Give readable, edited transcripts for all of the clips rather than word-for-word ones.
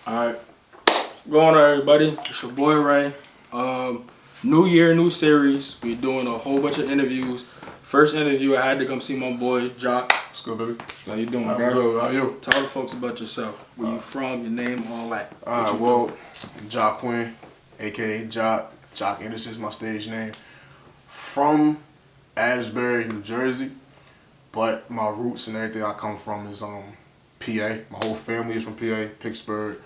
Alright, going on everybody. It's your boy Ray. New year, new series. We doing a whole bunch of interviews. First interview, I had to come see my boy Jock. What's good, baby? How you doing, I'm bro? good. How you? Tell the folks about yourself. Where you from, your name, all that. Alright, well, Jock Quinn, aka Jock. Jock Anderson is my stage name. From Asbury, New Jersey, but my roots and everything I come from is PA. My whole family is from PA, Pittsburgh,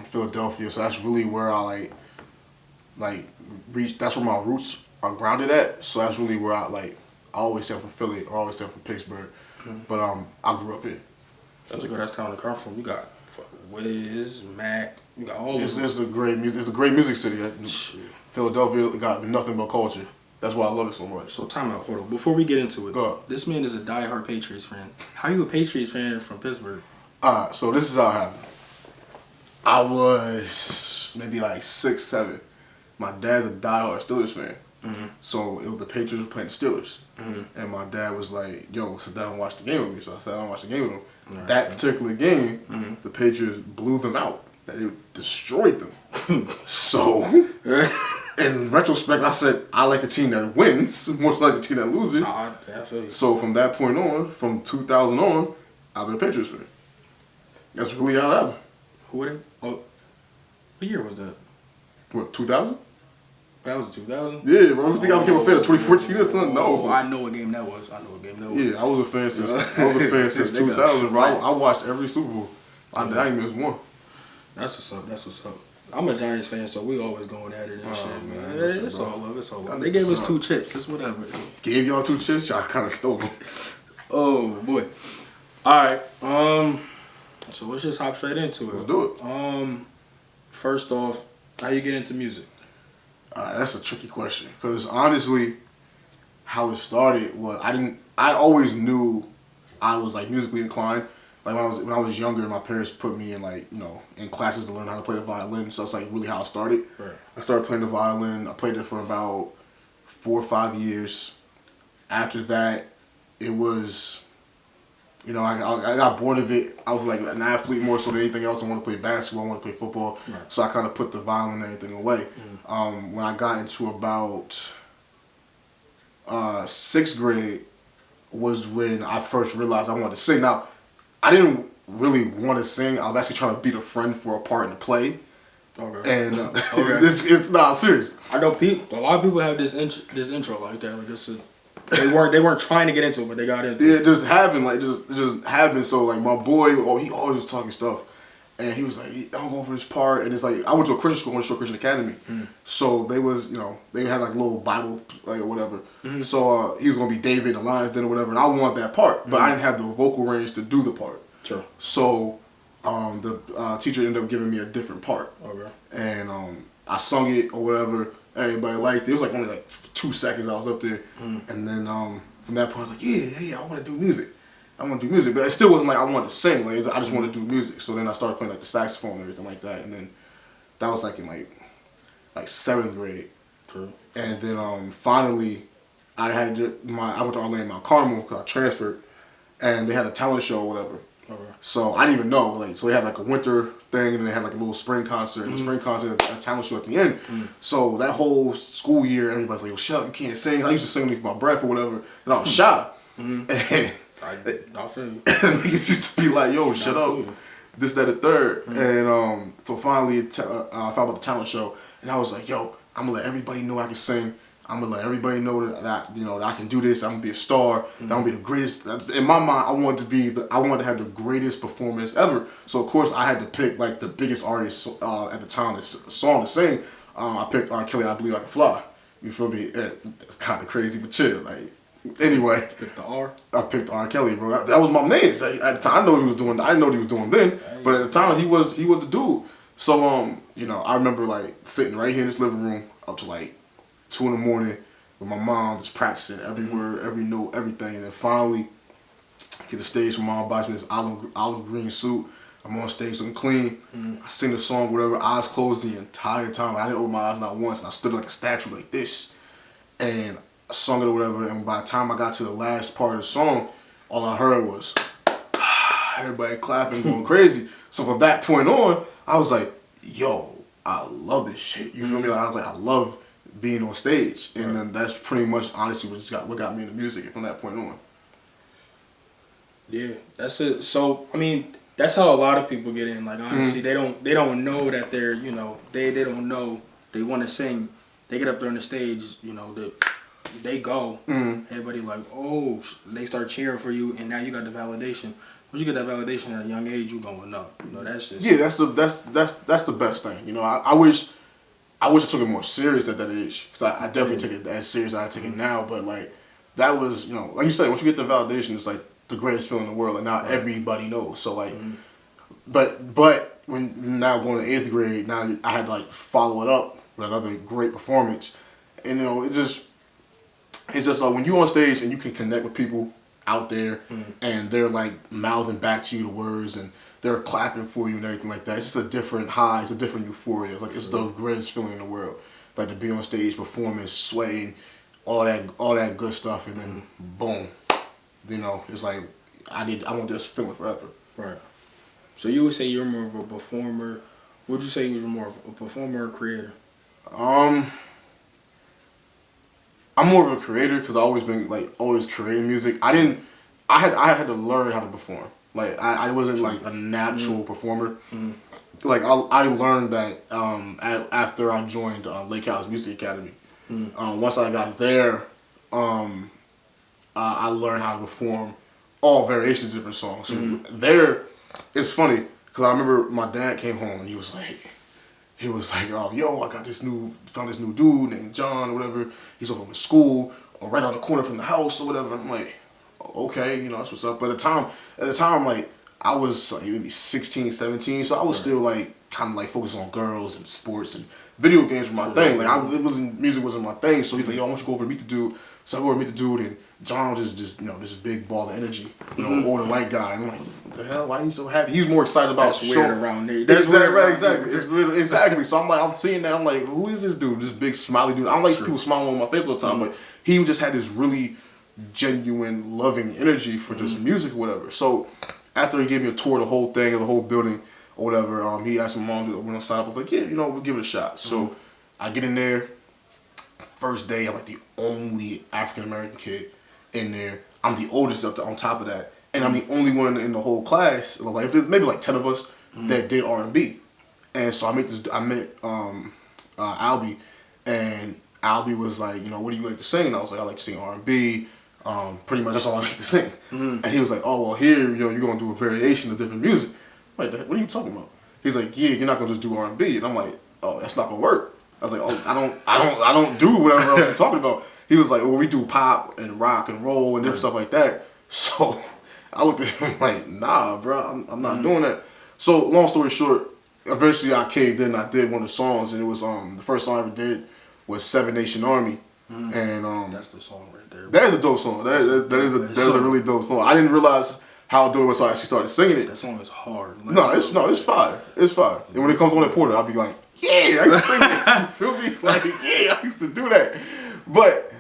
Philadelphia. So that's really where I like reach. That's where my roots are grounded at. So that's really where I always say I'm from Philly or always say I'm from Pittsburgh. But I grew up here. That's a good ass town to come from. You got Wiz, Mac. You got all of them. It's a great music. It's a great music city. Philadelphia got nothing but culture. That's why I love it so much. So time out, hold on. Before we get into it, Go ahead. this man is a diehard Patriots fan. How you a Patriots fan from Pittsburgh? Alright, so this is how it happened. I was maybe like 6, 7. My dad's a diehard Steelers fan. So it was the Patriots were playing the Steelers. And my dad was like, yo, sit down and watch the game with me. So I sat down and watched the game with him. That particular game, the Patriots blew them out. They destroyed them. So, in retrospect, I said, I like the team that wins, more like the team that loses. I feel you. So from that point on, from 2000 on, I've been a Patriots fan. That's really how it happened. Who would it? Oh, what year was that? What, 2000? That was 2000? Yeah, bro. You think I became a fan of 2014 or something? No. I know what game that was. Yeah, I was a fan since 2000, bro. I watched every Super Bowl. I didn't miss one. That's what's up. I'm a Giants fan, so we always going at it and shit, man. It's all love. They gave us 2 chips. It's whatever. Gave y'all 2 chips? Y'all kind of stole them. Oh, boy. All right. So let's just hop straight into it. Let's do it. First off, how you get into music? That's a tricky question. Because honestly, how it started was I always knew I was like musically inclined. Like when I was younger, my parents put me in in classes to learn how to play the violin. So that's like really how I started. Right. I started playing the violin. I played it for about 4 or 5 years. After that, it was, I got bored of it. I was like an athlete more so than anything else. I want to play basketball. I want to play football. Right. So I kind of put the violin and everything away. When I got into about 6th grade was when I first realized I wanted to sing. Now, I didn't really want to sing. I was actually trying to beat a friend for a part in the play. Okay. And it's not serious. I know a lot of people have this intro like that. Like they weren't trying to get into it, but they got into it. It just happened. Like it just happened. So like my boy, he always was talking stuff, and he was like, "I'm going for this part." And it's like I went to a Christian school, Shore Christian Academy, so they was they had like little Bible or whatever. So he was gonna be David, the lion's den or whatever, and I wanted that part, but I didn't have the vocal range to do the part. Sure. So the teacher ended up giving me a different part. Okay. And I sung it or whatever. Everybody liked it. It was like only like 2 seconds I was up there. And then from that point I was like, yeah, I want to do music. But it still wasn't like I wanted to sing. Like I just wanted to do music. So then I started playing like the saxophone and everything like that. And then that was like in like 7th grade. True. And then finally I went to Orlando Mount Carmel because I transferred. And they had a talent show or whatever. Okay. So I didn't even know. So they had like a winter thing, and then they had like a little spring concert. And the spring concert had a talent show at the end. So that whole school year, everybody's like, "Yo, shut up, you can't sing." I used to sing underneath my breath or whatever, and I was shy. And I feel you. niggas used to be like, "Yo, shut up," this, that, and third. And so finally, I found out the talent show, and I was like, "Yo, I'm gonna let everybody know I can sing. I'm gonna let everybody know that that I can do this. I'm gonna be a star. That I'm gonna be the greatest." In my mind, I wanted to have the greatest performance ever. So of course, I had to pick like the biggest artist at the time, this song to sing. I picked R. Kelly. I Believe I Can Fly. You feel me? It's kind of crazy, but chill. Like anyway, picked the R. I picked R. Kelly, bro. That was my man. So at the time, I know what he was doing. I didn't know what he was doing then, but at the time, he was the dude. So I remember like sitting right here in this living room up to like 2 in the morning with my mom, just practicing every word, every note, everything. And then finally get the stage. My mom buys me this olive green suit. I'm on stage looking clean. I sing the song, whatever, eyes closed the entire time. I didn't open my eyes not once. And I stood like a statue like this. And I sung it or whatever. And by the time I got to the last part of the song, all I heard was everybody clapping, going crazy. So from that point on, I was like, yo, I love this shit. You feel me? Like, I was like, I love being on stage, and then that's pretty much honestly what got me into music from that point on. Yeah, that's it. So I mean, that's how a lot of people get in. Like honestly, they don't know that they're they don't know they want to sing. They get up there on the stage, they go. Everybody like, oh, they start cheering for you, and now you got the validation. Once you get that validation at a young age, you going up. That's just That's the best thing. I wish I took it more serious at that age, because I definitely took it as serious as I take it now. But like that was like you said, once you get the validation, it's like the greatest feeling in the world, and now everybody knows. So like, but when now going to 8th grade, now I had to like follow it up with another great performance, and it's just like when you on stage and you can connect with people out there, and they're like mouthing back to you the words, and they're clapping for you and everything like that. It's just a different high, it's a different euphoria. It's like it's the greatest feeling in the world. Like to be on stage, performing, swaying, all that good stuff, and then boom, it's like I want this feeling forever. right. So you would say you're more of a performer. Would you say you were more of a performer or creator? I'm more of a creator because I always been like always creating music. I had to learn how to perform. Like I wasn't like a natural performer. Like I learned that after I joined Lake House Music Academy. Once I got there, I learned how to perform all variations of different songs. So there, it's funny because I remember my dad came home and he was like, oh, yo, I found this new dude named John or whatever. He's over in school or right on the corner from the house or whatever. I'm like, okay, that's what's up. But at the time, like, I was like maybe 16, 17, so I was still like kind of like focused on girls and sports and video games were my thing. Like music wasn't my thing. So he's like, yo, I want you to go over and meet the dude. So I go over and meet the dude, and John was just this big ball of energy, older white guy. And I'm like, what the hell? Why are you so happy? He's more excited about That's weird around there. Exactly. It's weird, exactly. So I'm seeing that. I'm like, who is this dude? This big smiley dude. I don't like people smiling on my face all the time, but he just had this really genuine, loving energy for just music or whatever. So after he gave me a tour of the whole thing, of the whole building or whatever, he asked my mom to sign up. I was like, yeah, we'll give it a shot. So I get in there. First day, I'm like the only African American kid in there. I'm the oldest on top of that, and I'm the only one in the whole class. Like maybe like 10 of us that did R&B. And so I met Albie, and Albie was like, what do you like to sing? And I was like, I like to sing R&B. Pretty much that's all I like to sing. And he was like, oh well, here you're gonna do a variation of different music. I'm like, what are you talking about? He's like, yeah, you're not gonna just do R&B. And I'm like, oh, that's not gonna work. I was like, oh, I don't do whatever else you're talking about. He was like, well, we do pop and rock and roll and different stuff like that. So I looked at him like, nah, bro, I'm not doing that. So long story short, eventually I caved in. I did one of the songs, and it was the first song I ever did was Seven Nation Army, and that's the song right there. That is a dope song. That is a really dope song. I didn't realize how dope it was until I actually started singing it. That song is hard. It's fire. It's fire. And when it comes on that Porter, I'll be like, yeah, I can sing this. You feel me? Like, yeah, I used to do that. But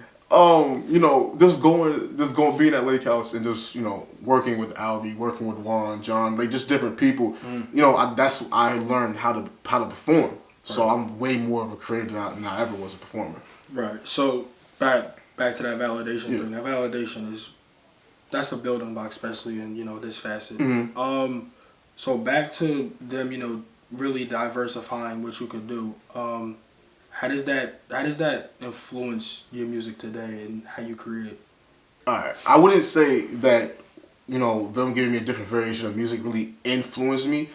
just going being at Lake House and just working with Albie, working with Juan, John, like just different people. I learned how to perform. So I'm way more of a creator than I ever was a performer. Right. So back to that validation thing. That validation that's a building block, especially in this facet. So back to them, really diversifying what you could do. How does that influence your music today and how you create? Alright, I wouldn't say that them giving me a different variation of music really influenced me.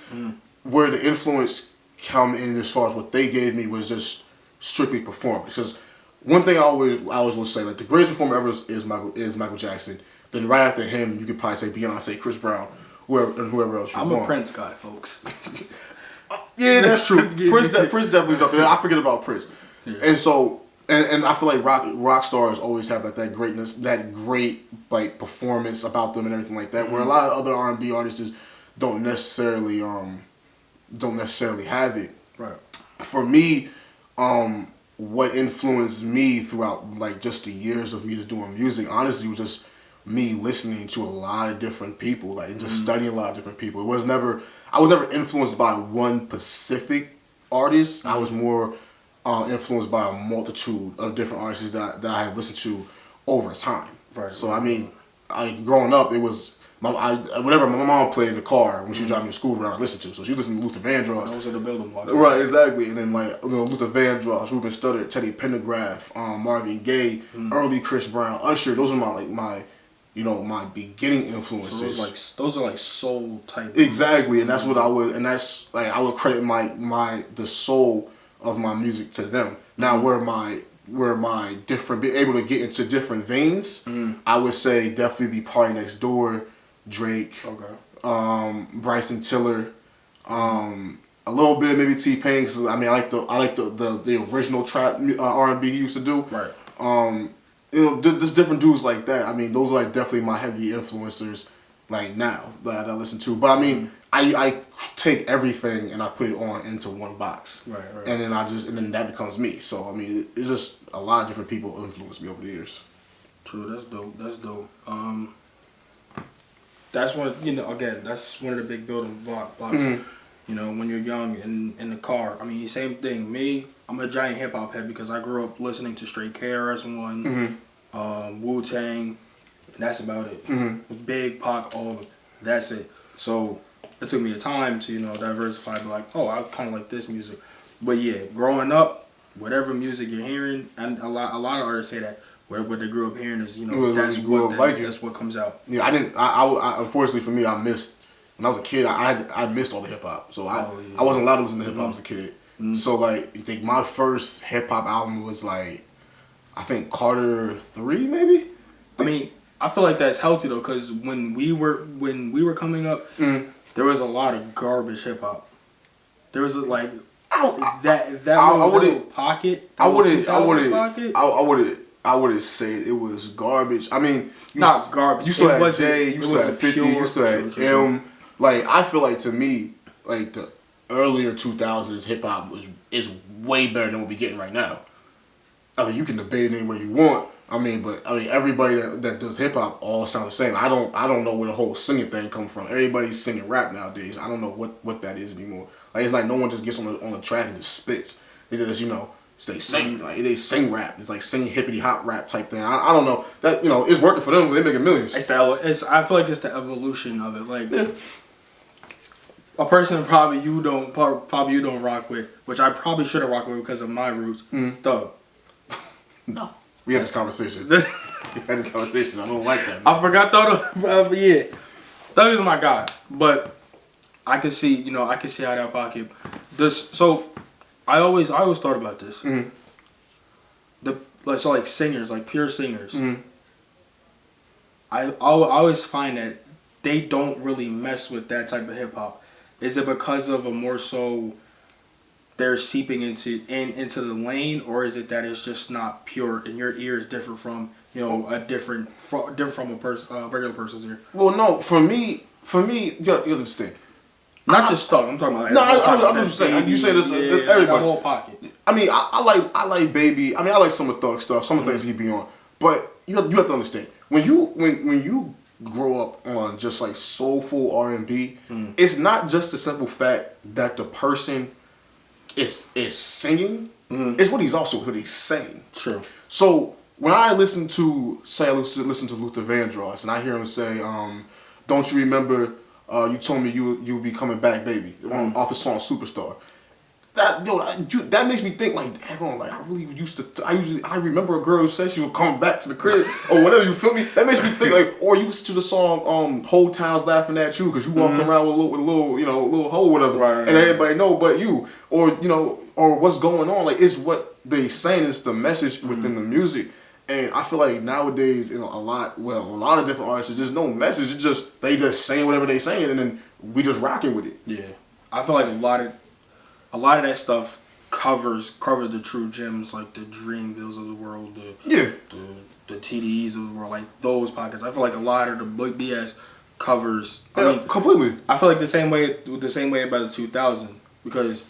Where the influence come in as far as what they gave me was just strictly performance. Because one thing I always will say, like the greatest performer ever is Michael Jackson. Then right after him, you could probably say Beyonce, Chris Brown, whoever else. I'm a Prince guy, folks. Yeah, that's true. Prince definitely is up there. I forget about Prince. Yeah. And so, and I feel like rock stars always have like that greatness, that great like performance about them and everything like that. Where a lot of other R&B artists don't necessarily have it. Right. For me, what influenced me throughout like just the years of me just doing music, honestly, was just me listening to a lot of different people, like and just studying a lot of different people. I was never influenced by one specific artist. I was more influenced by a multitude of different artists that I had listened to over time. Right. So I mean, growing up, it was whatever my mom played in the car when she was driving me to school, around I listened to. So she listened to Luther Vandross. Those are the building blocks. Right, exactly. And then like Luther Vandross, Ruben Studdard, Teddy Pendergraft, Marvin Gaye, early Chris Brown, Usher. Those are my beginning influences. So those are like soul type. Exactly, and that's what I would credit the soul of my music to them. Now where my different, be able to get into different veins, I would say definitely be Party Next Door, Drake, Bryson Tiller, a little bit of maybe T-Pain. Cause I mean I like the original trap R&B he used to do. Right. There's different dudes like that. I mean, those are like definitely my heavy influencers, like now that I listen to. But I mean, I take everything and I put it on into one box, Right. and then that becomes me. So I mean, it's just a lot of different people influence me over the years. True. That's dope. That's one. Again, that's one of the big building blocks. When you're young in the car. I mean, same thing. Me, I'm a giant hip hop head because I grew up listening to straight KRS-One, Wu-Tang, and that's about it. Big Pac, all of it. That's it. So it took me a time to diversify. Be like, oh, I kind of like this music. But yeah, growing up, whatever music you're hearing, and a lot of artists say that what they grew up hearing is that's what comes out. Yeah, I unfortunately for me, I missed. When I was a kid, I missed all the hip hop, so I wasn't allowed to listen to hip hop as a kid. So like, I think my first hip hop album was like, I think Carter 3 maybe. I mean, I feel like that's healthy though, because when we were coming up, there was a lot of garbage hip hop. There was like little pocket. I wouldn't say it was garbage. I mean, not garbage. You still had Jay, you still had 50, you still had M. Like, I feel like to me, like the earlier 2000s hip hop is way better than what we're getting right now. I mean, you can debate it any way you want. But everybody that does hip hop all sound the same. I don't know where the whole singing thing comes from. Everybody's singing rap nowadays. I don't know what that is anymore. Like, it's like no one just gets on the track and just spits. They just they sing, like they sing rap. It's like singing hippity hop rap type thing. I don't know that it's working for them. They're making millions. I feel like it's the evolution of it. Like a person probably you don't rock with, which I probably shouldn't rock with because of my roots. Thug. No, we had this conversation. I don't like that. I forgot Thug. Yeah, Thug is my guy, but I can see how that pocket. So I always thought about this. Like singers, like pure singers. I always find that they don't really mess with that type of hip hop. Is it because of a more so they're seeping into the lane, or is it that it's just not pure and your ear is different from different from a person, regular person's ear? Well, no, for me, you got to understand. Not just Thug. I'm talking about. No, I'm just saying. You say this, everybody. The whole pocket. I mean, I like Baby. I mean, I like some of Thug stuff. Some of the things he be on. But you have to understand when you grow up on just like soulful R&B, it's not just the simple fact that the person is singing. It's what he's saying. True. So when I listen to Luther Vandross and I hear him say, "Don't you remember? You told me you'll be coming back, baby," off his song Superstar. That makes me think like, hang on, like I remember a girl who said she would come back to the crib or whatever. You feel me? That makes me think like, or you listen to the song "Whole Town's Laughing at You" because you walking around with a little hoe, whatever, right. And everybody know but you, or what's going on. Like, it's what they saying. It's the message within the music. And I feel like nowadays, a lot of different artists, there's no message. It's just they just saying whatever they saying, and then we just rocking with it. Yeah, I feel like a lot of that stuff covers the true gems, like the Dreamvilles of the world, the TDEs of the world, like those pockets. I feel like a lot of the Big BS covers. Completely. I feel like the same way about the 2000s, because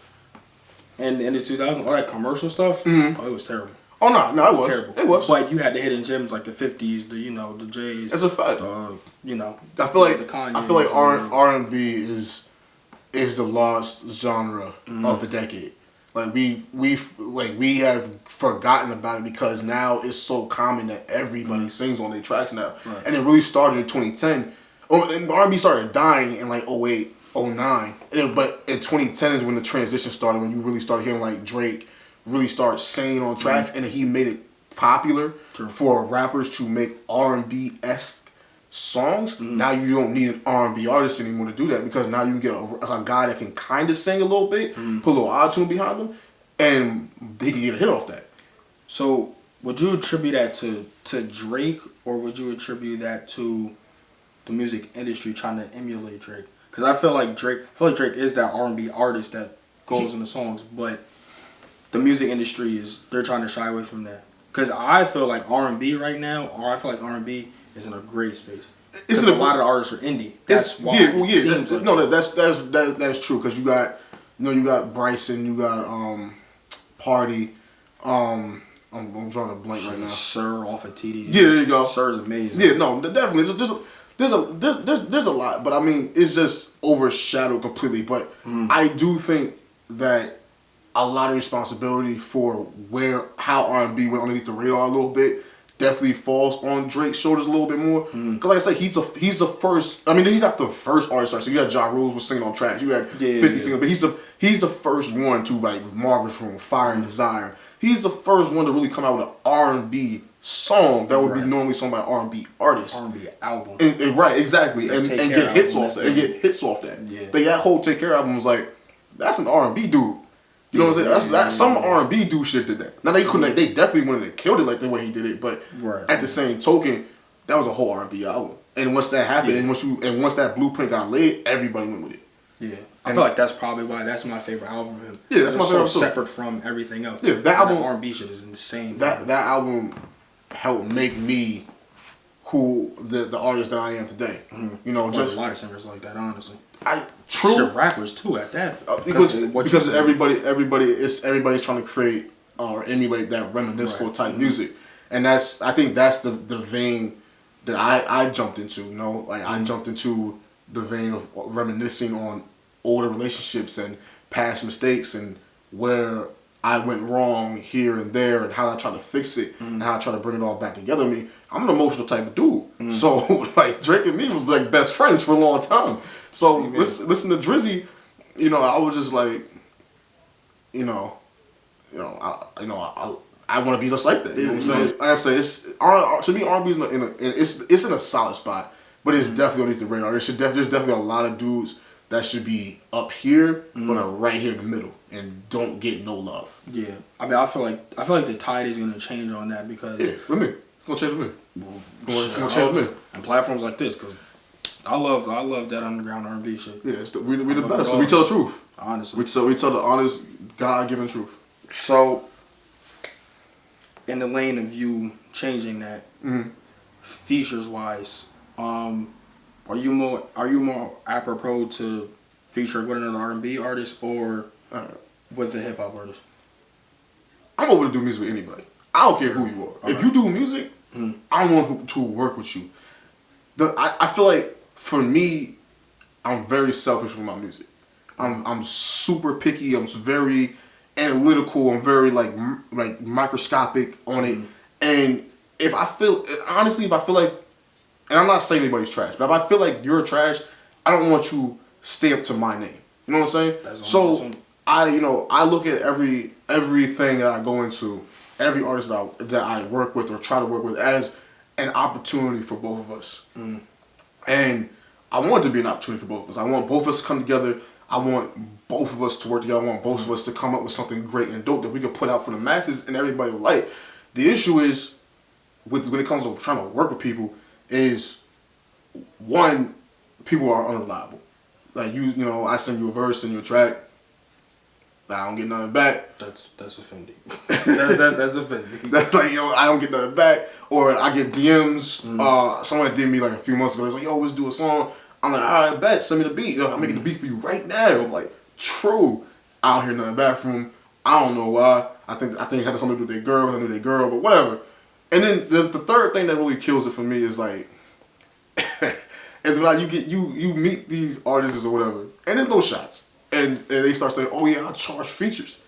in the 2000s, all that commercial stuff, it was terrible. Oh no, it was. Terrible. It was. But you had the hidden gems like the 50s, the J's. It's a fact. I feel like the Kanye, I feel like R&B is the lost genre of the decade. Like we have forgotten about it because now it's so common that everybody sings on their tracks now. Right. And it really started in 2010. And R&B started dying in like 08, 09. But in 2010 is when the transition started, when you really started hearing like Drake really start singing on tracks, and he made it popular for rappers to make R&B-esque songs. Now you don't need an R&B artist anymore to do that, because now you can get a guy that can kind of sing a little bit, put a little auto-tune behind him, and he can get a hit off that. So would you attribute that to Drake, or would you attribute that to the music industry trying to emulate Drake? Because I feel like Drake is that R&B artist that goes in the songs, but the music industry they're trying to shy away from that. Because I feel like R&B right now, R&B is in a great space. Because a lot of the artists are indie. That's why. That's true. Because you got Bryson, you got Party. I'm drawing a blank right now. Sir off of TD. Yeah, there you go. Sir's amazing. Yeah, no, definitely. There's a lot, but I mean, it's just overshadowed completely. But I do think that a lot of responsibility for how R&B went underneath the radar a little bit definitely falls on Drake's shoulders a little bit more. Because like I said, he's the first. I mean, he's not the first artist. So you got Ja Rule was singing on tracks. You had 50 singing, but he's the first one to, like, Marvin's Room, Fire and Desire. He's the first one to really come out with an R&B song that would be normally sung by an R&B artist. R&B album. Right, exactly, and get hits off that. And get hits off that. Yeah. That whole Take Care album was like, that's an R&B dude. You know what I'm saying? That's some R&B dude shit did that. Now they couldn't. They definitely wouldn't have killed it like the way he did it. But at the same token, that was a whole R&B album. And once that happened, and once that blueprint got laid, everybody went with it. Yeah, I feel like that's probably why that's my favorite album of him. Yeah, that's my favorite. So separate from everything else. Yeah, that album. R&B shit is insane. That album helped make me who the artist that I am today. You know, just a lot of singers like that, honestly. True. Rappers too at that. Because everybody's trying to create or emulate that reminiscent type music, and I think that's the vein that I jumped into. You know, like I jumped into the vein of reminiscing on older relationships and past mistakes and where I went wrong here and there and how I try to fix it and how I try to bring it all back together. I mean, I'm an emotional type of dude, so like Drake and me was like best friends for a long time. So listen to Drizzy, you know, I was just like, I want to be just like that. You know what I'm saying? Like I said, to me, R&B is in a solid spot, but it's definitely underneath the radar. There's definitely a lot of dudes that should be up here, but are right here in the middle and don't get no love. Yeah, I mean, I feel like the tide is gonna change on that because with me, it's gonna change with me. It's gonna change with me. And platforms like this, because I love that underground R&B shit. Yeah, we the best. So we tell the truth. Honestly, we tell the honest, God-given truth. So, in the lane of you changing that, features wise, are you more apropos to feature with another R&B artist or with a hip hop artist? I'm open to do music with anybody. I don't care who you are. If you do music, I want to work with you. I feel like for me, I'm very selfish with my music. I'm super picky. I'm very analytical. I'm very like microscopic on it. And if I feel like, and I'm not saying anybody's trash, but if I feel like you're trash, I don't want you stamped to my name. You know what I'm saying? So I look at everything that I go into, every artist that I work with or try to work with as an opportunity for both of us. And I want it to be an opportunity for both of us. I want both of us to come together. I want both of us to work together. I want both of us to come up with something great and dope that we can put out for the masses and everybody will like. The issue is, when it comes to trying to work with people, is one, people are unreliable. Like I send you a verse, send you a track, I don't get nothing back. That's offending. that's offending. That's like, I don't get nothing back. Or I get DMs. Someone did me like a few months ago. They're like, yo, let's do a song. I'm like, all right, bet, send me the beat. I'm making the beat for you right now. I'm like, true. I don't hear nothing back from him. I don't know why. I think it had something to do with their girl. I knew their girl, but whatever. And then the third thing that really kills it for me is like, is like you meet these artists or whatever, and there's no shots, and they start saying, oh yeah, I charge features,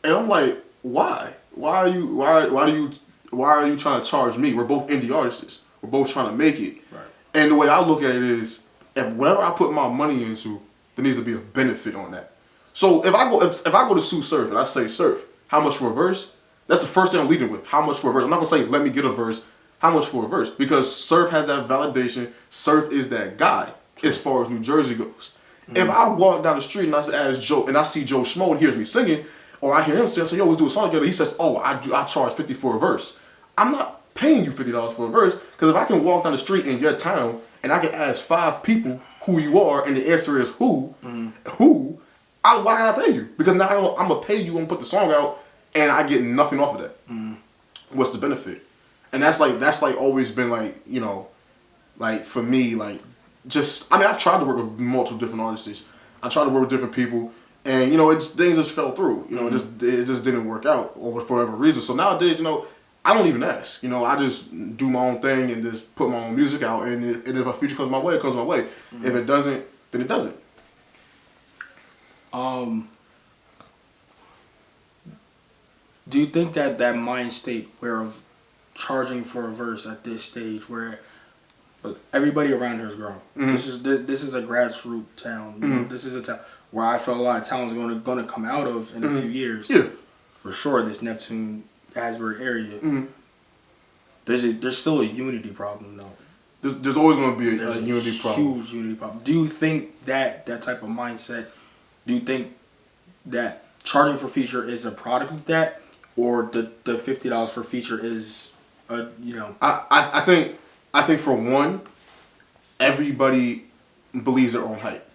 and I'm like, why? Why are you trying to charge me? We're both indie artists. We're both trying to make it. Right. And the way I look at it is, if whatever I put my money into, there needs to be a benefit on that. So if I go to sue Surf and I say, Surf, how much for a verse? That's the first thing I'm leading with. How much for a verse? I'm not gonna say let me get a verse. How much for a verse? Because Surf has that validation. Surf is that guy as far as New Jersey goes. Mm-hmm. If I walk down the street and I ask Joe and I see Joe Schmo and hears me singing, or I hear him say, yo, let's do a song together. He says, oh, I charge $50 for a verse. I'm not paying you $50 for a verse, because if I can walk down the street in your town and I can ask 5 people who you are and the answer is who, why can I pay you? Because now I'm gonna pay you and put the song out and I get nothing off of that. Mm. What's the benefit? And that's like always been like, you know, like for me, like just, I mean, I tried to work with multiple different artists. I tried to work with different people, and you know, things just fell through. You know, it just didn't work out, or for whatever reason. So nowadays, you know, I don't even ask. You know, I just do my own thing and just put my own music out. And if a feature comes my way, it comes my way. Mm-hmm. If it doesn't, then it doesn't. Do you think that mind state where of charging for a verse at this stage, where everybody around here is grown? Mm-hmm. This is a grassroots town. Mm-hmm. You know, this is a town where I feel a lot of talent's going to come out of in a few years. Yeah, for sure. This Neptune, Asbury area. Mm-hmm. There's still a unity problem though. There's always going to be a unity problem. Huge unity problem. Do you think that type of mindset? Do you think that charging for feature is a product of that, or the $50 for feature is a, you know? I think for one, everybody believes their own hype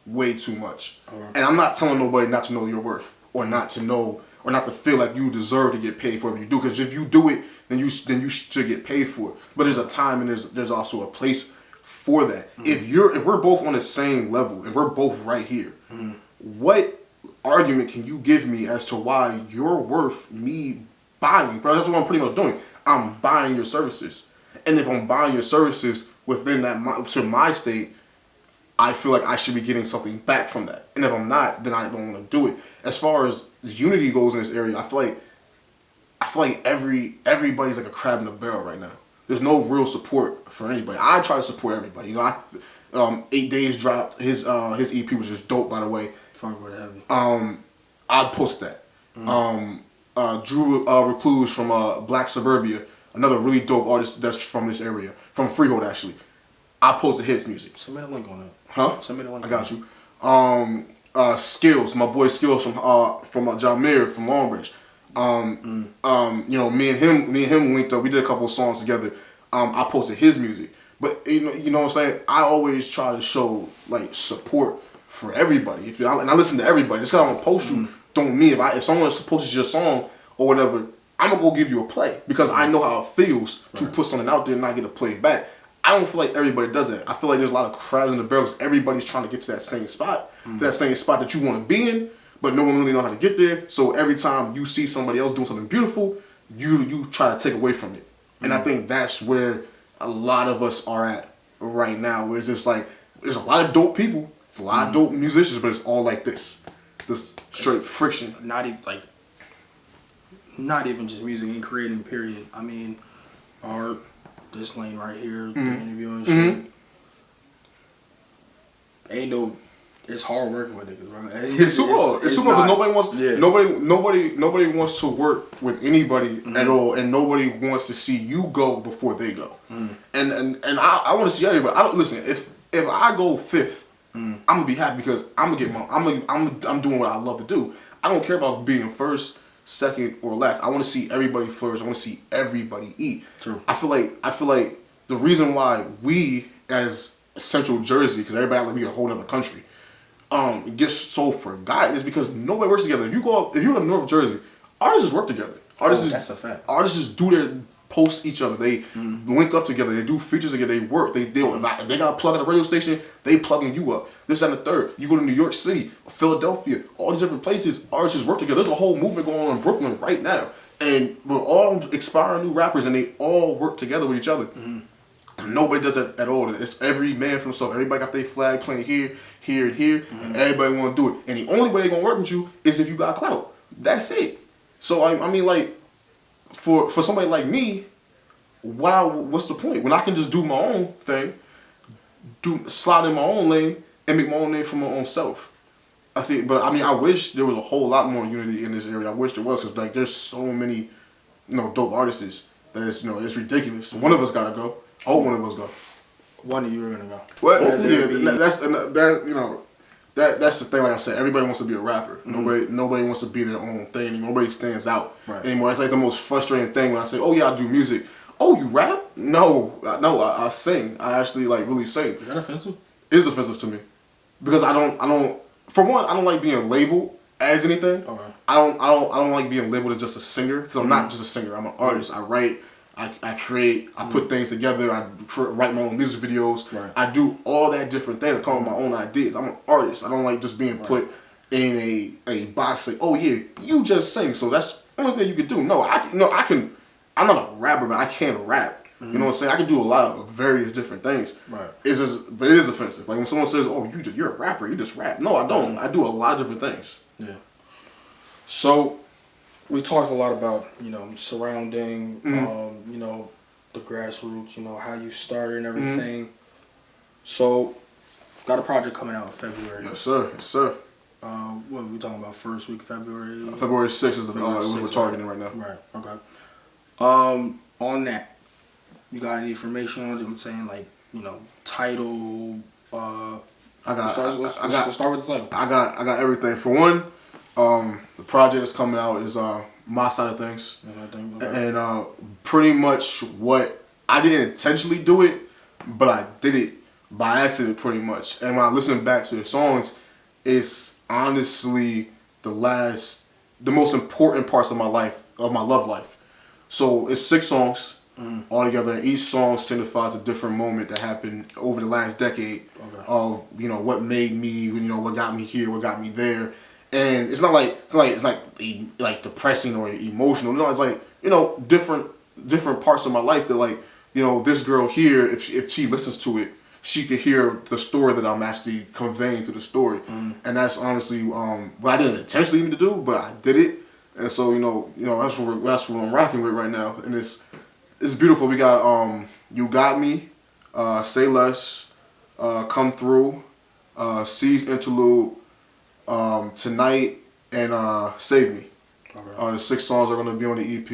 way too much. And I'm not telling nobody not to know your worth, or not to know, or not to feel like you deserve to get paid for what you do. Because if you do it, then you should get paid for it. But there's a time and there's also a place for that. Mm-hmm. If we're both on the same level and we're both right here, what argument can you give me as to why you're worth me buying? Bro, that's what I'm pretty much doing. I'm buying your services. And if I'm buying your services within my state, I feel like I should be getting something back from that. And if I'm not, then I don't want to do it. As far as unity goes in this area, I feel like everybody's like a crab in a barrel right now. There's no real support for anybody. I try to support everybody. You know, 8 Days dropped his EP, which is dope, by the way. I posted that. Drew Recluse from Black Suburbia, another really dope artist that's from this area, from Freehold actually. I posted his music. Submit a link on it. Huh? Submit a link. I got you. Skills, my boy Skills from John Mayer from Longbridge. You know, me and him linked up. We did a couple of songs together. I posted his music, but you know what I'm saying. I always try to show like support for everybody. And I listen to everybody. Just because I'm gonna post you, don't mean if someone posts your song or whatever, I'm gonna go give you a play, because I know how it feels to put something out there and not get a play back. I don't feel like everybody does that. I feel like there's a lot of crabs in the barrels. Everybody's trying to get to that same spot, that same spot that you want to be in, but no one really knows how to get there. So every time you see somebody else doing something beautiful, you try to take away from it. And I think that's where a lot of us are at right now, where it's just like, there's a lot of dope people, there's a lot of dope musicians, but it's all like this straight friction. Not even just music and creating, period. I mean, art, this lane right here, interviewing shit. It's hard working with niggas, bro. It's super hard. It's super hard because nobody wants to work with anybody at all, and nobody wants to see you go before they go. And I want to see everybody. Listen. If I go 5th, I'm gonna be happy, because I'm doing what I love to do. I don't care about being first, second, or last. I want to see everybody flourish. I want to see everybody eat. True. I feel like the reason why we as Central Jersey, because everybody like we a whole other country, gets so forgotten is because nobody works together. If you go to North Jersey, artists work together. That's a fact. Artists do post each other. They link up together. They do features together. They work. They got a plug at a radio station. They plugging you up. This and the third. You go to New York City, Philadelphia, all these different places. Artists work together. There's a whole movement going on in Brooklyn right now, and we're all inspiring new rappers, and they all work together with each other. Nobody does that at all. It's every man for himself. Everybody got their flag playing here, here, and here, and everybody want to do it. And the only way they're gonna work with you is if you got clout. That's it. So I mean, like, for somebody like me, what's the point when I can just do my own thing, slide in my own lane, and make my own name for my own self? I think, but I mean, I wish there was a whole lot more unity in this area. I wish there was, because like there's so many, dope artists that it's it's ridiculous. One of us gotta go. I hope one of us go. One of you are gonna go. Well, yeah, that's the thing. Like I said, everybody wants to be a rapper. Nobody wants to be their own thing anymore. Nobody stands out anymore. It's like the most frustrating thing when I say, "Oh yeah, I do music." Oh, you rap? No, I sing. I actually like really sing. Is that offensive? It's offensive to me because I don't. For one, I don't like being labeled as anything. Okay. I don't like being labeled as just a singer, because I'm not just a singer. I'm an artist. I write. I create, I put things together, I write my own music videos, I do all that different things, I come up with my own ideas. I'm an artist. I don't like just being put in a box like, oh yeah, you just sing, so that's the only thing you can do. No, I can, I'm not a rapper, but I can rap. You know what I'm saying? I can do a lot of various different things. Right. But it is offensive. Like when someone says, oh, you're a rapper, you just rap. No, I don't. I do a lot of different things. Yeah. So, we talked a lot about, surrounding, the grassroots, how you started and everything. So, got a project coming out in February. Yes, sir. Yes, sir. What are we talking about? First week, February? February 6th is the we're targeting right now. Right. Okay. On that, you got any information on it? I'm saying, like, title. Let's start with the title. I got everything. For one, the project that's coming out is my side of things, and pretty much what I didn't intentionally do it, but I did it by accident, pretty much. And when I listen back to the songs, it's honestly the most important parts of my life, of my love life. So it's 6 songs all together, and each song signifies a different moment that happened over the last decade of what made me, what got me here, what got me there. And it's not like depressing or emotional. No, it's like different parts of my life that, like, this girl here, if she listens to it, she could hear the story that I'm actually conveying through the story. And that's honestly what I didn't intentionally even do, but I did it. And so that's what I'm rocking with right now. And it's beautiful. We got You Got Me, Say Less, Come Through, Seized Interlude, Tonight, and Save Me. Okay. The 6 songs are going to be on the EP.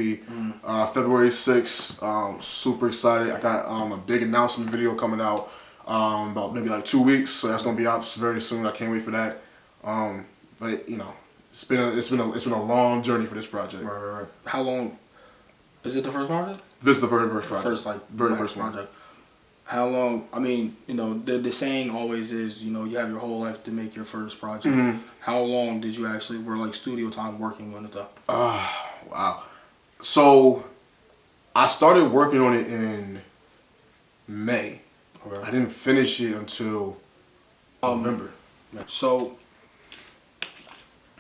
February 6th, super excited. I got a big announcement video coming out about maybe like 2 weeks, so that's going to be out very soon. I can't wait for that. But it's been a long journey for this project. Right. How long? Is it the first project? This is the very first project. Very first project. How long? I mean, the saying always is, you have your whole life to make your first project. How long did you actually studio time working on it though? Wow. So, I started working on it in May. Okay. I didn't finish it until November. So,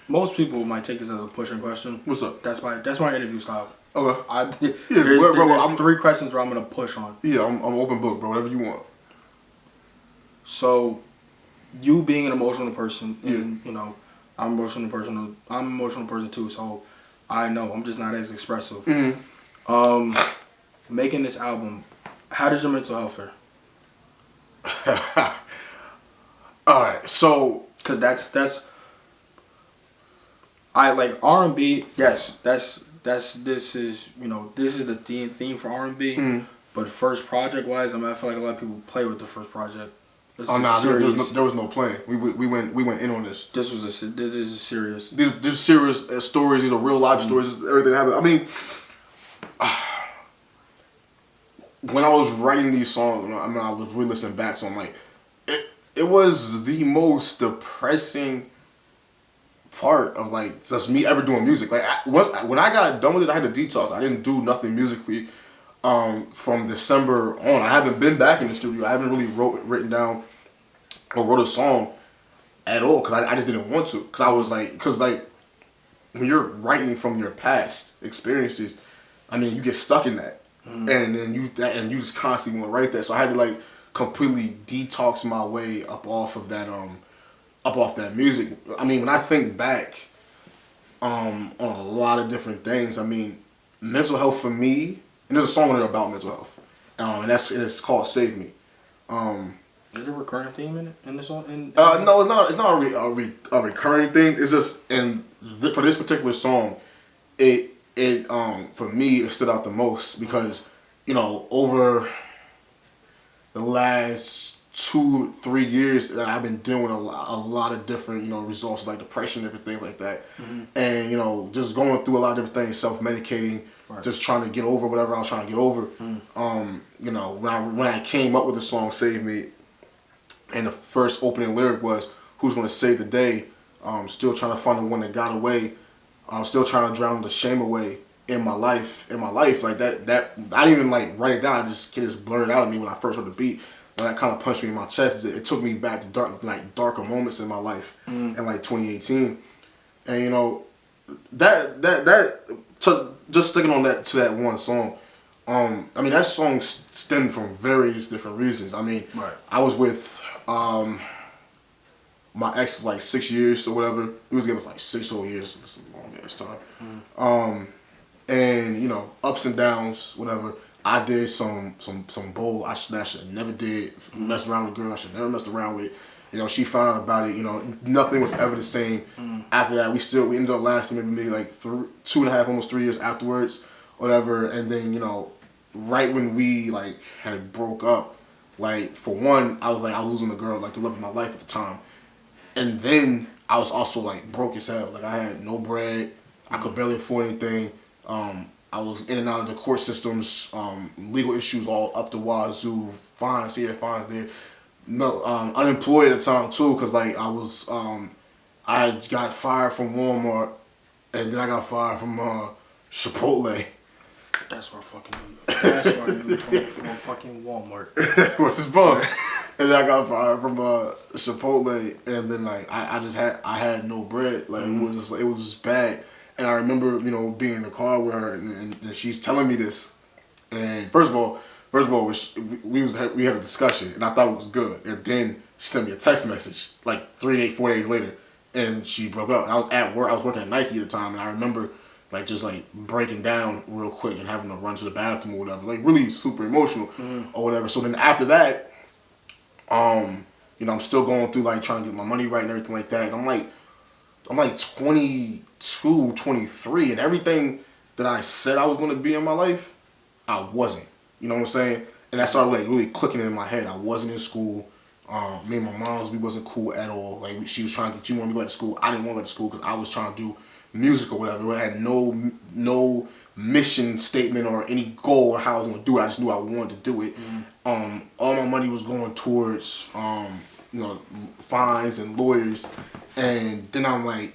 most people might take this as a pushing question. What's up? That's my interview style. Okay. There's 3 questions where I'm gonna push on. Yeah, I'm open book, bro. Whatever you want. So, you being an emotional person, and I'm an emotional person too. So, I know I'm just not as expressive. Making this album, how does your mental health fare? All right, so because that's I like R&B. Yes, this is the theme for R&B. But first project wise, I feel like a lot of people play with the first project. There was no plan. We went in on this. This is serious. These serious stories. These are real life stories. Everything happened. I mean, when I was writing these songs, I was re-listening back, so I'm like, it was the most depressing part of just me ever doing music. Like when I got done with it, I had to detox. I didn't do nothing musically from December on, I haven't been back in the studio. I haven't really written down or wrote a song at all because I just didn't want to. Because I was like, when you're writing from your past experiences, I mean, you get stuck in that, and then you just constantly want to write that. So I had to like completely detox my way up off that music. I mean, when I think back, on a lot of different things. I mean, mental health for me, and there's a song in there about mental health, and it's called "Save Me." Is there a recurring theme in this song? No, it's not. It's not a recurring thing. It's just for this particular song, it for me it stood out the most because over the last 2-3 years I've been dealing with a lot of different results like depression, different things like that, and just going through a lot of different things, self-medicating, right. Just trying to get over whatever I was trying to get over. When I came up with the song "Save Me," and the first opening lyric was, "Who's gonna save the day? Still trying to find the one that got away. I'm still trying to drown the shame away in my life." Like that I didn't even like write it down. It just blurted out of me when I first heard the beat. And that kind of punched me in my chest. It took me back to darker moments in my life in like 2018, and just sticking on to that one song. I mean, that song stemmed from various different reasons. I mean, right. I was with my ex like 6 years or whatever. We was together for like 6 whole years. That's a long ass time. And ups and downs, whatever. I did some bull I should have never did. Messed around with a girl I should never messed around with. She found out about it. Nothing was ever the same. After that, we ended up lasting maybe like 2.5, almost 3 years afterwards, whatever. And then right when we like had broke up, like for one, I was losing the girl, like the love of my life at the time, and then I was also like broke as hell. Like I had no bread, I could barely afford anything. I was in and out of the court systems, legal issues all up the wazoo, fines here, fines there. No, unemployed at the time too, cause like I got fired from Walmart, and then I got fired from Chipotle. That's where I knew from fucking Walmart. Which is bum. And then I got fired from Chipotle, and then like I had no bread. Like it was just bad. And I remember, being in the car with her, and she's telling me this. And first of all, we had a discussion, and I thought it was good. And then she sent me a text message like 4 days later, and she broke up. And I was at work. I was working at Nike at the time, and I remember like just like breaking down real quick and having to run to the bathroom or whatever, like really super emotional or whatever. So then after that, I'm still going through like trying to get my money right and everything like that. And I'm like 22, 23, and everything that I said I was going to be in my life, I wasn't. You know what I'm saying? And that started like really clicking in my head. I wasn't in school. Me and my moms, we wasn't cool at all. Like she wanted me to go to school. I didn't want to go to school because I was trying to do music or whatever. I had no mission statement or any goal or how I was going to do it. I just knew I wanted to do it. All my money was going towards fines and lawyers, and then I'm like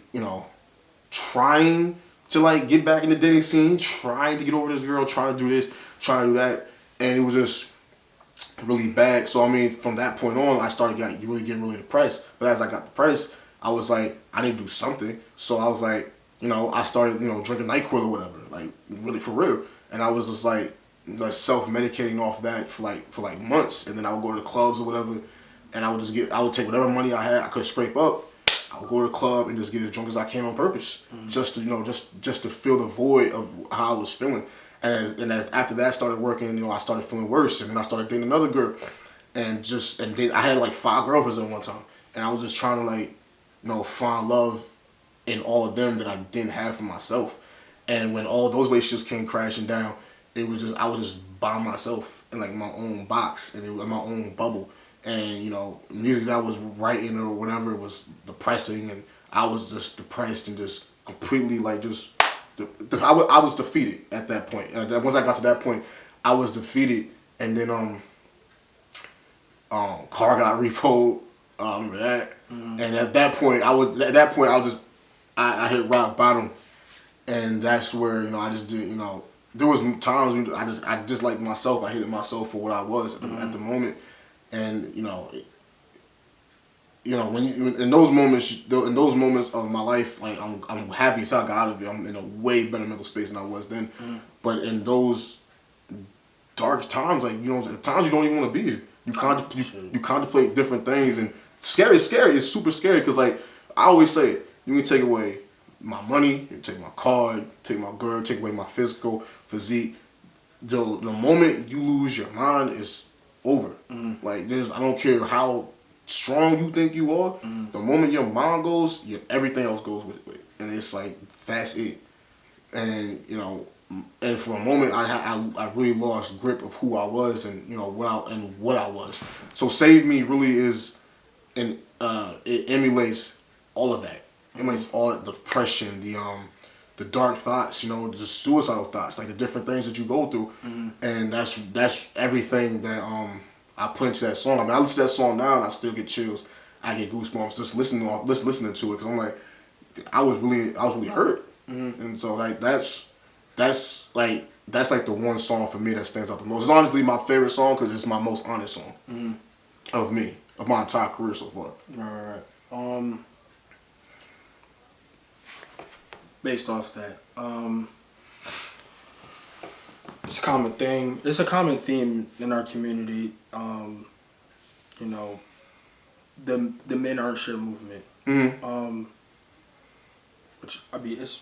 trying to like get back in the dating scene, trying to get over this girl, trying to do this, trying to do that, and it was just really bad. So I mean, from that point on, I started getting really depressed. But as I got depressed, I was like, I need to do something. So I was like, I started drinking NyQuil or whatever, like really for real. And I was just like self-medicating off that for like months. And then I would go to the clubs or whatever, and I would take whatever money I had I could scrape up. I would go to the club and just get as drunk as I can on purpose, just to just to fill the void of how I was feeling. And after that started working, I started feeling worse, and then I started dating another girl, and I had like 5 girlfriends at one time, and I was just trying to find love in all of them that I didn't have for myself. And when all those relationships came crashing down, I was just by myself in like my own box and in my own bubble. And music that I was writing or whatever was depressing, and I was just depressed and just completely like I was defeated at that point. Once I got to that point, I was defeated, and then car got repoed. I remember that, and at that point I hit rock bottom, and that's where I just did there was times when I disliked myself. I hated myself for what I was at the moment, and when you, in those moments of my life, like I'm happy until I got out of it. I'm in a way better mental space than I was then. But in those dark times, like at times you don't even want to be here. You contemplate different things, and scary. It's super scary because like I always say, you can take away my money, you can take my car, take my girl, take away my physique. The moment you lose your mind, it's over. Like I don't care how strong you think you are. The moment your mind goes, everything else goes with it. And it's like that's it. And and for a moment I really lost grip of who I was and what I was. So Save Me really is, and it emulates all of that. It emulates all the depression, the dark thoughts, the suicidal thoughts, like the different things that you go through, and that's everything that I put into that song. I mean, I listen to that song now and I still get chills. I get goosebumps just listening to it because I'm like, I was really hurt, and so like that's like the one song for me that stands out the most. It's honestly my favorite song because it's my most honest song of my entire career so far. Right. Based off that, it's a common thing. It's a common theme in our community. The men aren't shit movement. Which I mean, it's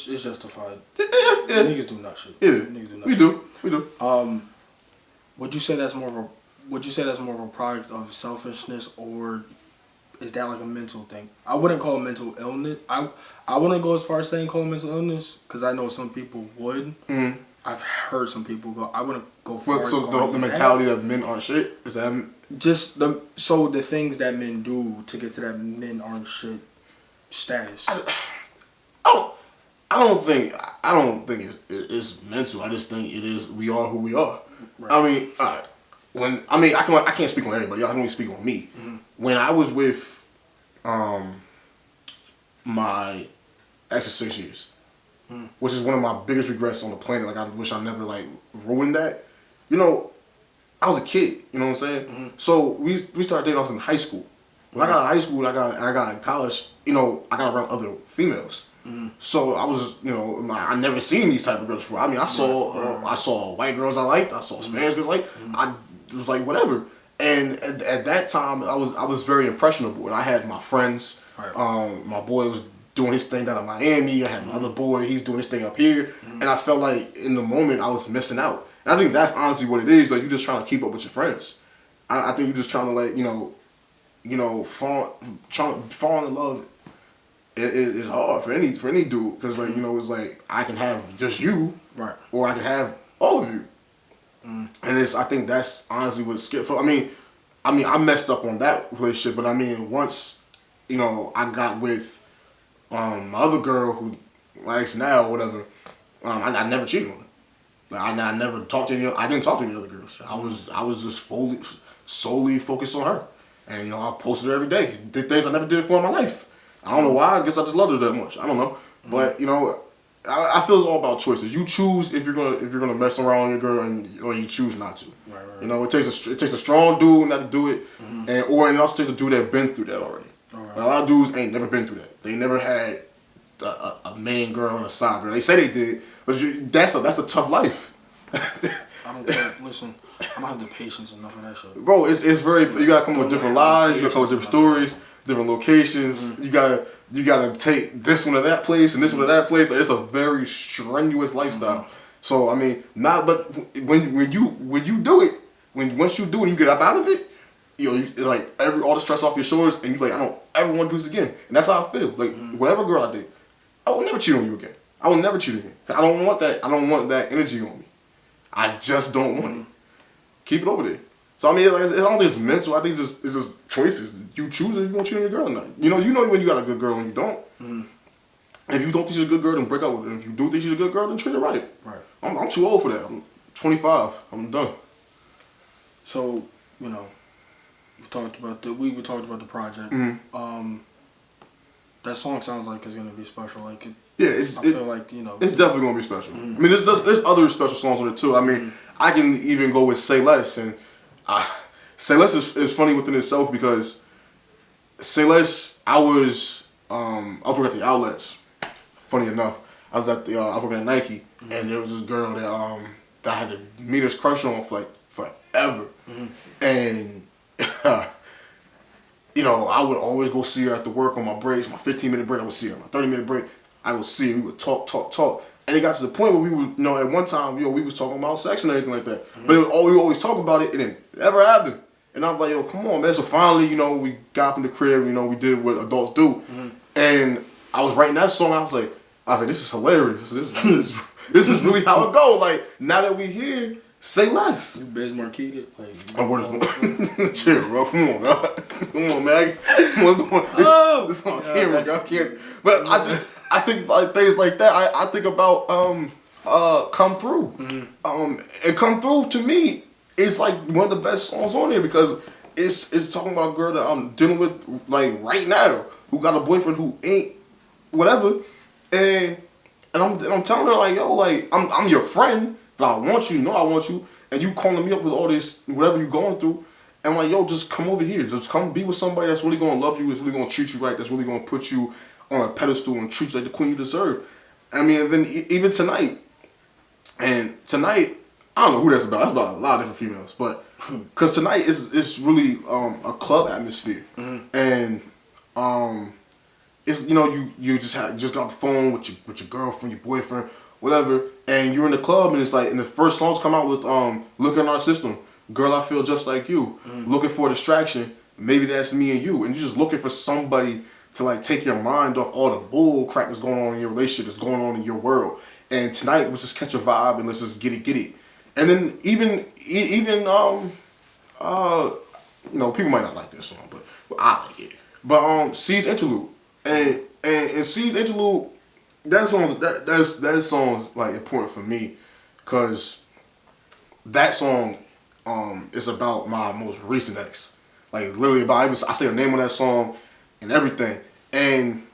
justified. Niggas do not shit. Yeah, Niggas do not we shit. do. Would you say that's more of a product of selfishness, or is that like a mental thing? I wouldn't call it mental illness. I wouldn't go as far as saying call it mental illness because I know some people would. I've heard some people go. I wouldn't go far. So the mentality that men aren't shit is that just the things that men do to get to that men aren't shit status. I don't think it's mental. I just think it is. We are who we are. Right. I mean, I can't speak on everybody. I can only speak on me. When I was with my ex of 6 years, which is one of my biggest regrets on the planet. Like I wish I never like ruined that. I was a kid. You know what I'm saying? So we started dating. I was in high school. When I got out of high school, I got in college. I got around other females. So I was, I never seen these type of girls before. I mean, I saw white girls I liked. I saw Spanish girls I liked. I was like whatever. And at that time, I was very impressionable, and I had my friends. Right. My boy was doing his thing down in Miami. I had my other boy. He's doing his thing up here, and I felt like in the moment I was missing out. And I think that's honestly what it is. Like you're just trying to keep up with your friends. I think you're just trying to like fall in love. It's hard for any dude because like it's like I can have just you, Right. or I can have all of you, and I think that's honestly what scared. I mean I messed up on that relationship, but I mean once I got with my other girl who my ex now or whatever, I never cheated on her. Like I never talked to I didn't talk to any other girls. I was just solely focused on her, and I posted her every day. Did things I never did before in my life. I don't know why. I guess I just loved her that much. I don't know, but I feel it's all about choices. You choose if you're gonna mess around with your girl, or you choose not to. Right. It takes a strong dude not to do it, and it also takes a dude that been through that already. Right. A lot of dudes ain't never been through that. They never had a main girl and a side girl. They say they did, but that's a tough life. I don't think. Listen, I don't have the patience enough for that shit. Bro, it's very. You gotta come up with different lies. You gotta come up with different stories, different locations. You gotta take this one to that place and this one to that place. It's a very strenuous lifestyle. So I mean, but when you do it, once you do it, and you get up out of it. Like all the stress off your shoulders, and you're like, I don't ever want to do this again. And that's how I feel. Like whatever girl I did, I will never cheat on you again. I will never cheat again. I don't want that. I don't want that energy on me. I just don't want it. Keep it over there. So I mean, I don't think it's mental. I think it's just choices. You choose if you want to cheat on your girl or not. You know when you got a good girl when you don't. If you don't think she's a good girl, then break up with her. If you do think she's a good girl, then treat her right. Right. I'm too old for that. I'm 25. I'm done. So we talked about the project. that song sounds like it's gonna be special. Like Yeah, I feel like it's definitely gonna be special. I mean, there's other special songs on it too. I mean, I can even go with Say Less, and Say Less is funny within itself because Say Less, I was working at the outlets. Funny enough, I was at I was working at Nike, and there was this girl that I had to meet this crush on for like forever, and. You know, I would always go see her after work on my breaks, my 15-minute break. I would see her. My 30-minute break, I would see her. We would talk. And it got to the point where we would, at one time, we was talking about sex and everything like that. But we would always talk about it, and it never happened. And I was like, yo, come on, man. So finally, we got up in the crib, we did what adults do. And I was writing that song, I was like, this is hilarious. This is really how it go. Like, now that we here, say less. You Biz Marquee like. Oh, what is chill, bro. Come on, God. Come on, man. This is on camera, bro. I can't. But I think like things like that. I think about Come Through. And Come Through to me is like one of the best songs on there because it's talking about a girl that I'm dealing with like right now who got a boyfriend who ain't whatever, and I'm telling her like, yo, like I'm your friend. But I want you, I want you, and you calling me up with all this, whatever you going through, and I'm like, yo, just come over here. Just come be with somebody that's really going to love you, that's really going to treat you right, that's really going to put you on a pedestal and treat you like the queen you deserve. I mean, and then even tonight, I don't know who that's about. That's about a lot of different females, but because tonight it's really a club atmosphere, and it's you just got off the phone with your girlfriend, your boyfriend, whatever, and you're in the club, and it's like, and the first songs come out with "Look in Our System," "Girl, I Feel Just Like You," "Looking for a Distraction," "Maybe That's Me and You," and you're just looking for somebody to like take your mind off all the bull crap that's going on in your relationship, that's going on in your world. And tonight, let's just catch a vibe and let's just get it. And then even people might not like this song, but I like it. But C's Interlude and C's Interlude. That song's like important for me, cause that song is about my most recent ex. Like literally I say her name on that song and everything, and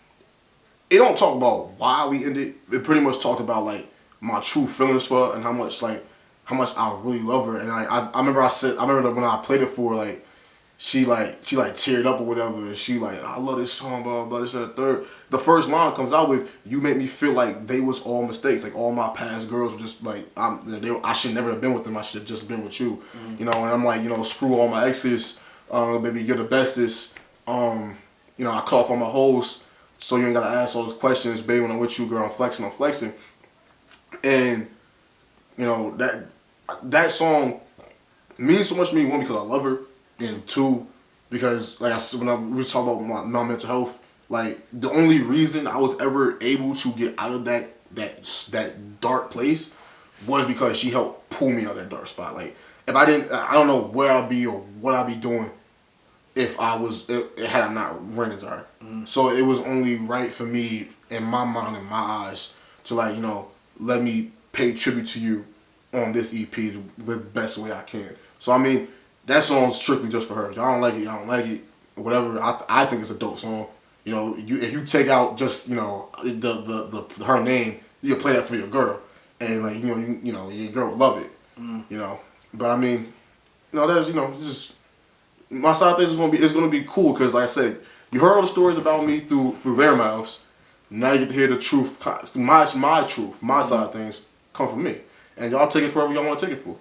it don't talk about why we ended. It pretty much talked about like my true feelings for her and how much I really love her. And I remember that when I played it for her, like she teared up or whatever, and she like, I love this song, blah blah, this and the third. The first line comes out with, "You make me feel like they was all mistakes, like all my past girls were just like I should never have been with them. I should have just been with you, And I'm like, screw all my exes, baby, you're the bestest. I cut off all my hoes, so you ain't gotta ask all those questions, baby. When I'm with you, girl, I'm flexing, and that song means so much to me. One, because I love her. And two, because like I said, we was talking about my mental health, like the only reason I was ever able to get out of that dark place was because she helped pull me out of that dark spot. Like if I didn't, I don't know where I'd be or what I'd be doing if had I not ran into her. So it was only right for me in my mind and my eyes to like let me pay tribute to you on this EP the best way I can. So I mean. That song's strictly just for her. If y'all don't like it, y'all don't like it. Whatever. I think it's a dope song. If you take out just the her name, you can play that for your girl, and like your girl will love it. But I mean, that's it's just my side of things is gonna be cool because like I said, you heard all the stories about me through their mouths. Now you get to hear the truth, my truth, my side of things come from me, and y'all take it for whatever y'all want to take it for.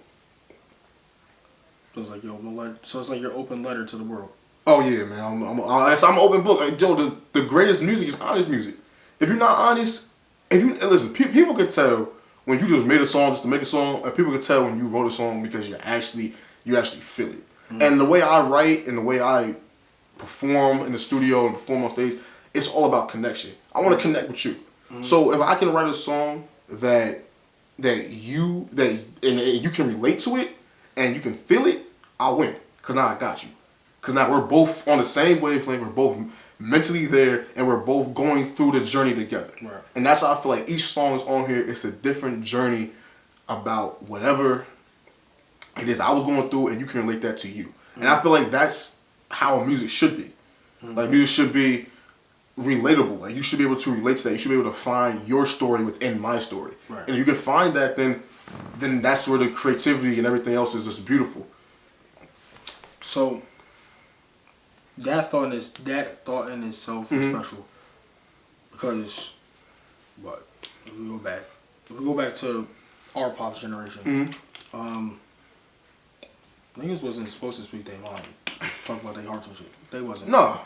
So it's like your open letter to the world. Oh yeah, man. I'm an open book. Like, yo, the greatest music is honest music. If you're not honest, listen, people can tell when you just made a song just to make a song, and people can tell when you wrote a song because you actually feel it. And the way I write and the way I perform in the studio and perform on stage, it's all about connection. I want to connect with you. So if I can write a song that you can relate to it and you can feel it, I'll win. Because now I got you. Because now we're both on the same wavelength, we're both mentally there, and we're both going through the journey together. Right. And that's how I feel like each song is on here. It's a different journey about whatever it is I was going through, and you can relate that to you. And I feel like that's how music should be. Like music should be, relatable. Like you should be able to relate to that. You should be able to find your story within my story. Right. And if you can find that, then that's where the creativity and everything else is just beautiful. So that thought in itself is special because what if we go back to our pop's generation, niggas wasn't supposed to speak their mind, talk about their hearts and shit. They wasn't. No.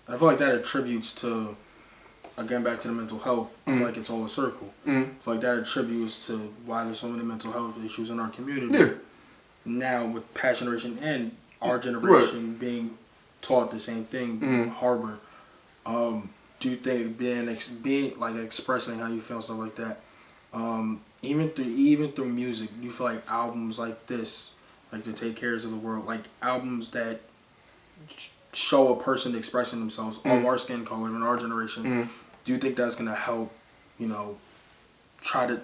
I feel like that attributes to, again, back to the mental health. I feel like it's all a circle. I feel like that attributes to why there's so many mental health issues in our community. Yeah. Now with past generation and our generation being taught the same thing, harbor. Do you think being like expressing how you feel, stuff like that, even through music, do you feel like albums like this, like To Take Cares of the World, like albums that show a person expressing themselves of our skin color in our generation, do you think that's gonna help, try to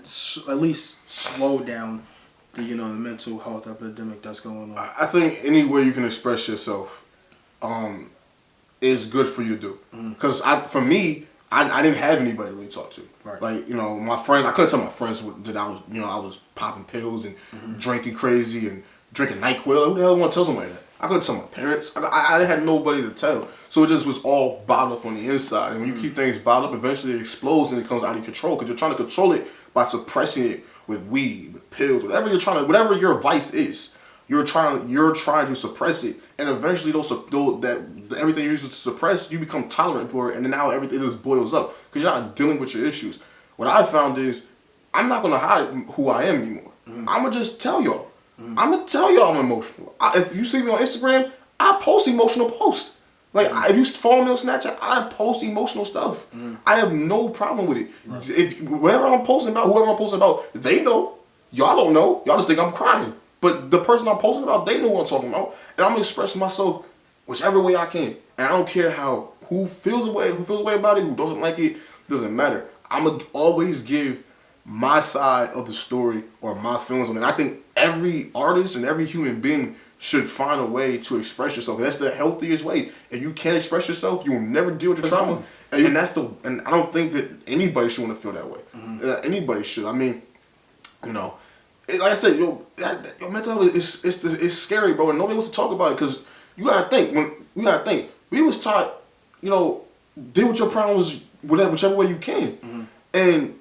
at least slow down the the mental health epidemic that's going on? I think any way you can express yourself is good for you to do. Because for me, I didn't have anybody to really talk to. Right. Like, my friends, I couldn't tell my friends that I was popping pills and drinking crazy and drinking NyQuil. Who the hell want to tell somebody that? I couldn't tell my parents. I had nobody to tell. So it just was all bottled up on the inside. And when you keep things bottled up, eventually it explodes and it comes out of control. Because you're trying to control it by suppressing it with weed, with pills, whatever your vice is. You're trying to suppress it, and eventually everything you use to suppress, you become tolerant for it, and then now everything just boils up because you're not dealing with your issues. What I found is I'm not gonna hide who I am anymore. I'm gonna just tell y'all. I'm gonna tell y'all I'm emotional. If you see me on Instagram, I post emotional posts. Like if you follow me on Snapchat, I post emotional stuff. I have no problem with it. If whatever I'm posting about, whoever I'm posting about, they know. Y'all don't know. Y'all just think I'm crying. But the person I'm posting about, they know what I'm talking about. And I'm expressing myself whichever way I can. And I don't care who feels away about it, who doesn't like it, doesn't matter. I'm going to always give my side of the story or my feelings on it. I think every artist and every human being should find a way to express yourself. That's the healthiest way. If you can't express yourself, you will never deal with your trauma. And I don't think that anybody should want to feel that way. Anybody should. I mean, like I said, your mental health is scary, bro, and nobody wants to talk about it because you gotta think. We was taught, deal with your problems whichever way you can, and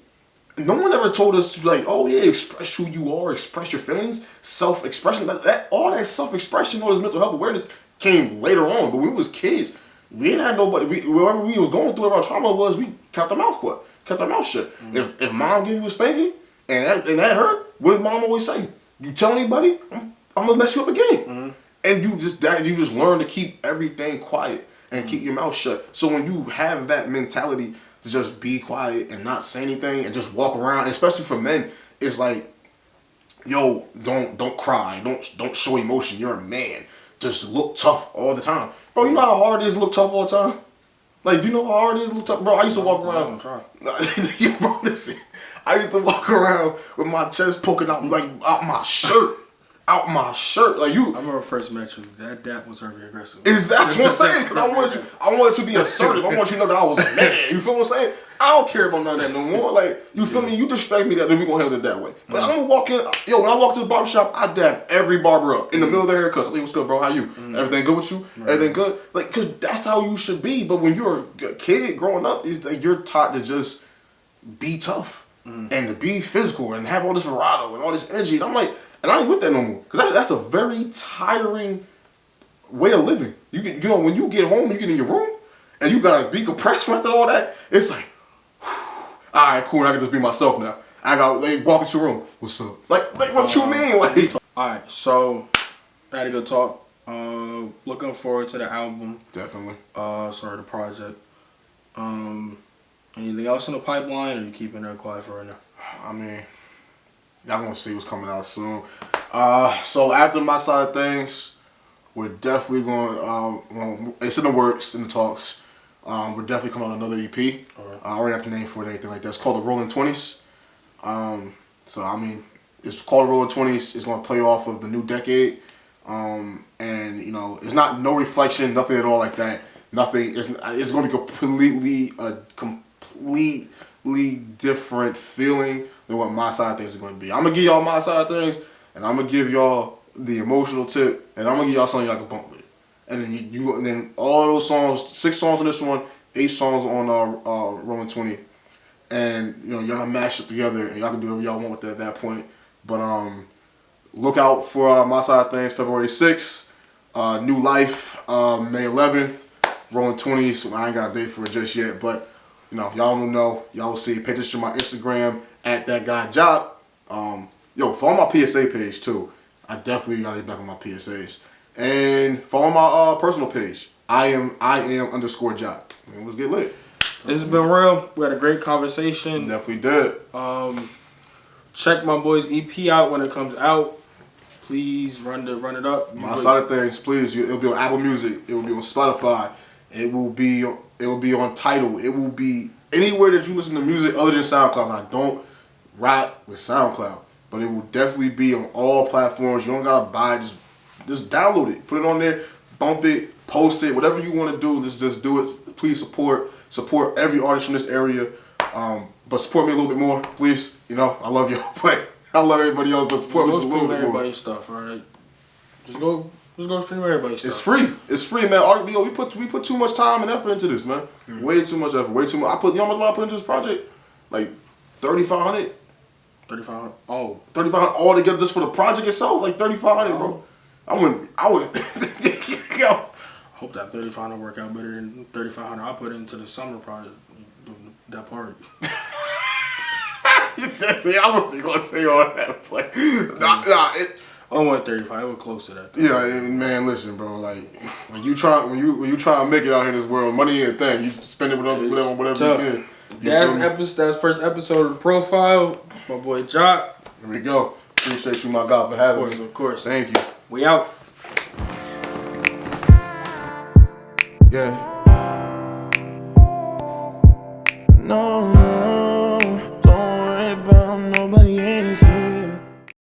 no one ever told us to express who you are, express your feelings, self-expression. All that self-expression, all this mental health awareness came later on. But when we was kids, we didn't have nobody. Wherever we was going through, whatever our trauma was, we kept our mouth shut. If mom gave you a spanking and that hurt. What did mom always say? You tell anybody, I'm gonna mess you up again. And you just learn to keep everything quiet and keep your mouth shut. So when you have that mentality to just be quiet and not say anything and just walk around, especially for men, it's like, yo, don't cry, don't show emotion. You're a man. Just look tough all the time, bro. You know how hard it is to look tough all the time. Like, do you know how hard it is to look tough, bro? I used to walk around. Bro, listen. I used to walk around with my chest poking out my shirt. Like you. I remember first met you. That was very aggressive. Exactly what I'm saying. Because I wanted to be assertive. I want you to know that I was a man. You feel what I'm saying? I don't care about none of that no more. Like, you feel me? You disrespect me, then we gonna handle it that way. But I'm gonna walk in. When I walk to the barbershop, I dab every barber up in the middle of their haircuts. Like, what's good, bro? How you? Everything good with you? Everything good? Like, cause that's how you should be. But when you're a kid growing up, you're taught to just be tough. And to be physical and have all this bravado and all this energy. And I'm like, and I ain't with that no more. Because that's a very tiring way of living. When you get home, you get in your room, and you got to decompress after all that, it's like, all right, cool, I can just be myself now. I got walk into your room. What's up? Like what you mean? Like, all right, so I had to go talk. Looking forward to the album. Definitely. The project. Anything else in the pipeline, or are you keeping it quiet for right now? I mean, y'all gonna see what's coming out soon. So after my side of things, we're definitely going. It's in the works, in the talks. We're definitely coming out with another EP. Right. I already have the name for it, anything like that. It's called the Rolling 20s. So I mean, it's called the Rolling 20s. It's gonna play off of the new decade. And it's not no reflection, nothing at all like that. Nothing. It's going to be completely different feeling than what my side of things is going to be. I'm gonna give y'all my side of things, and I'm gonna give y'all the emotional tip, and I'm gonna give y'all something y'all can bump with. And then and then all those songs, 6 songs on this one, 8 songs on Rolling 20, and y'all can mash it together, and y'all can do whatever y'all want with that at that point. But look out for my side of things, February 6th, New Life, May 11th, Rolling 20. So I ain't got a date for it just yet, but y'all will know. Y'all will see. Pay attention to my Instagram at that guy Job. Follow my PSA page too. I definitely gotta get back on my PSAs. And follow my personal page. I am _Job. Let's get lit. This has been real. We had a great conversation. Definitely did. Check my boy's EP out when it comes out. Please run it up. My side of things, please. It'll be on Apple Music. It will be on Spotify. It will be on Tidal. It will be anywhere that you listen to music other than SoundCloud. I don't rap with SoundCloud, but it will definitely be on all platforms. You don't gotta buy it. Just download it. Put it on there. Bump it. Post it. Whatever you want to do, just do it. Please support every artist from this area. But support me a little bit more, please. I love y'all, but I love everybody else. But support me just a little bit more. Everybody's stuff, all right? Just go stream everybody's stuff. It's free, man. We put too much time and effort into this, man. Mm-hmm. Way too much effort. Way too much. You know how much I put into this project? Like $3,500. 3,500. Oh. 3,500 all together just for the project itself. Like 3,500, bro. I went. Yo. I hope that 3,500 work out better than 3,500 I put into the summer project. That part. I wasn't gonna say all that, but I went 35. It was close to that. Yeah, man. Listen, bro. Like when you try to make it out here in this world, money ain't a thing. You spend it whatever you can. That's first episode of The Profile. My boy Jock. Here we go. Appreciate you, my God, for having me. Of course. Thank you. We out. Yeah.